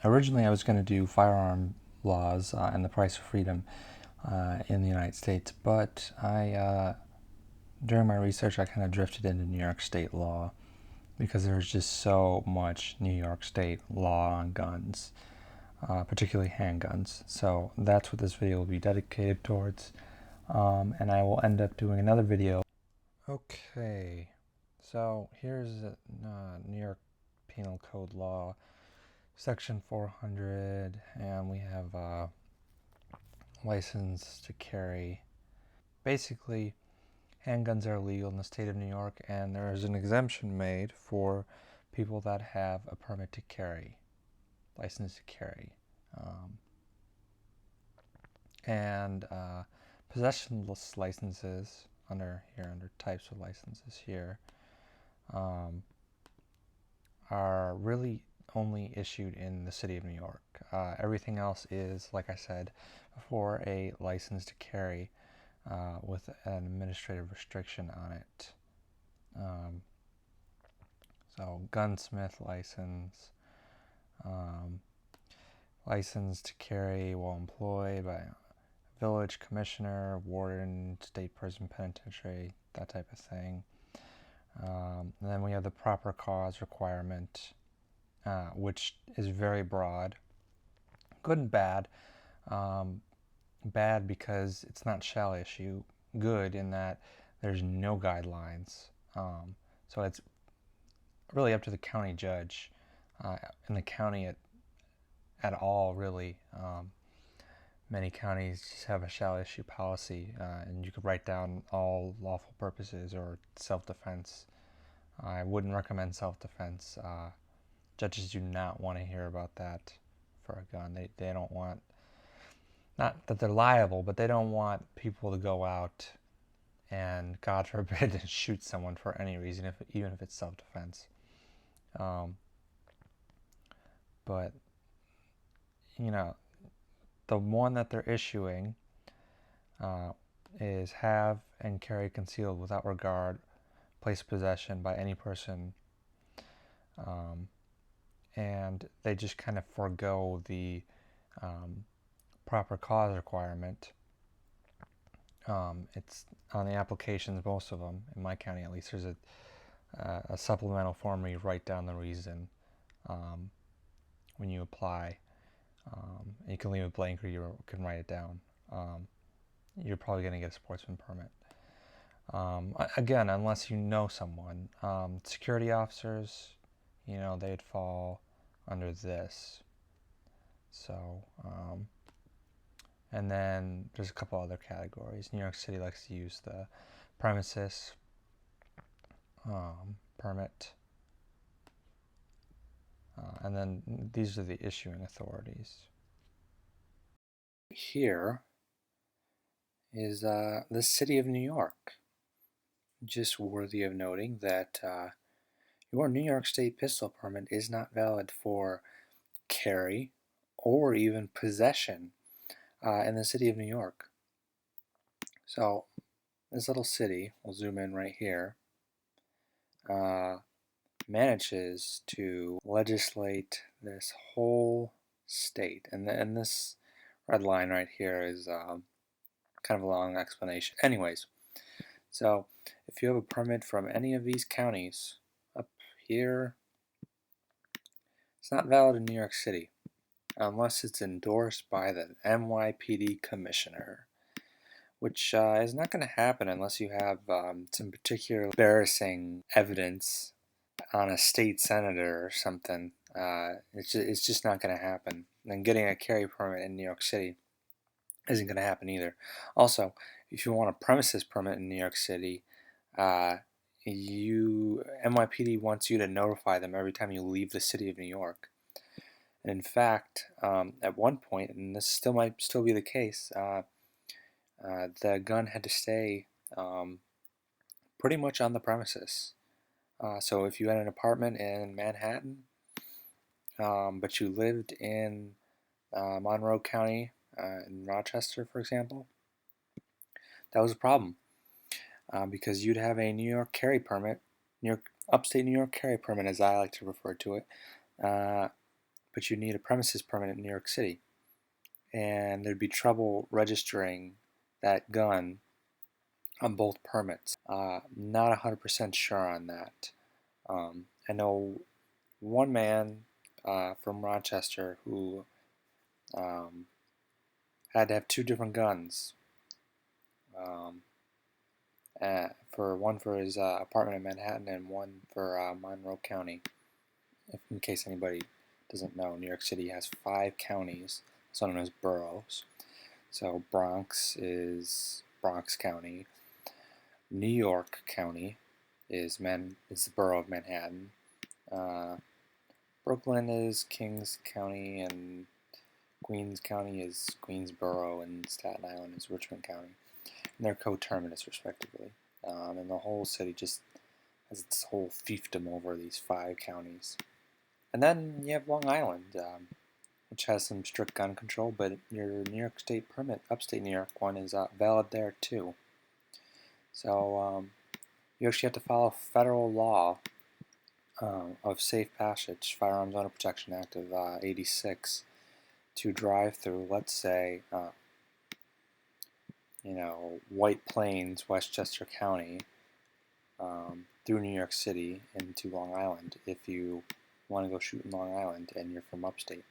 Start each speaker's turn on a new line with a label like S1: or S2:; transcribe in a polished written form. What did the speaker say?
S1: Originally, I was going to do firearm laws and the price of freedom in the United States, but during my research, I kind of drifted into New York State law because there's just so much New York State law on guns, particularly handguns. So that's what this video will be dedicated towards, and I will end up doing another video. Okay, so here's New York Penal Code law. Section 400, and we have license to carry. Basically, handguns are illegal in the state of New York, and there is an exemption made for people that have a permit to carry, license to carry, and possessionless licenses under types of licenses here are really only issued in the city of New York. Everything else is, like I said, for a license to carry with an administrative restriction on it. So gunsmith license, license to carry while employed by a village commissioner, warden, state prison penitentiary, that type of thing. And then we have the proper cause requirement, which is very broad. Good and bad. Bad because it's not shall issue. Good in that there's no guidelines. So it's really up to the county judge in the county at all, really. Many counties just have a shall issue policy, and you could write down all lawful purposes or self-defense. I wouldn't recommend self-defense. Judges do not want to hear about that for a gun. They don't want, not that they're liable, but they don't want people to go out and, God forbid, shoot someone for any reason, even if it's self-defense. But, you know, the one that they're issuing is have and carry concealed without regard, place of possession by any person. And they just kind of forego the proper cause requirement. It's on the applications, most of them, in my county at least, there's a supplemental form where you write down the reason when you apply. You can leave it blank or you can write it down. You're probably going to get a sportsman permit. Again, unless you know someone. Security officers, they'd fall under this. So, and then there's a couple other categories. New York City likes to use the premises permit. And then these are the issuing authorities. Here is the city of New York. Just worthy of noting that your New York State pistol permit is not valid for carry or even possession in the city of New York. So this little city, we'll zoom in right here, manages to legislate this whole state. And this red line right here is kind of a long explanation. Anyways, so if you have a permit from any of these counties up here, it's not valid in New York City unless it's endorsed by the NYPD commissioner, which is not going to happen unless you have some particular embarrassing evidence on a state senator or something. It's just not going to happen. And getting a carry permit in New York City isn't going to happen either. Also, if you want a premises permit in New York City, NYPD wants you to notify them every time you leave the city of New York. And in fact, at one point, and this might still be the case, the gun had to stay pretty much on the premises. So if you had an apartment in Manhattan, but you lived in Monroe County, in Rochester, for example, that was a problem because you'd have a New York carry permit, upstate New York carry permit, as I like to refer to it, but you need a premises permit in New York City, and there'd be trouble registering that gun on both permits. Not 100% sure on that. I know one man from Rochester who um, had to have two different guns. Um, for one for his apartment in Manhattan and one for Monroe County. In case anybody doesn't know, New York City has 5 counties, also known as boroughs. So Bronx is Bronx County. New York County is the borough of Manhattan. Uh, Brooklyn is Kings County, and Queens County is Queensboro, and Staten Island is Richmond County. And they're coterminous, respectively. And the whole city just has its whole fiefdom over these 5 counties. And then you have Long Island, which has some strict gun control, but your New York State permit, upstate New York one, is valid there too. So you actually have to follow federal law of Safe Passage, Firearms Owner Protection Act of '86, to drive through, let's say, White Plains, Westchester County, through New York City into Long Island if you want to go shoot in Long Island and you're from upstate.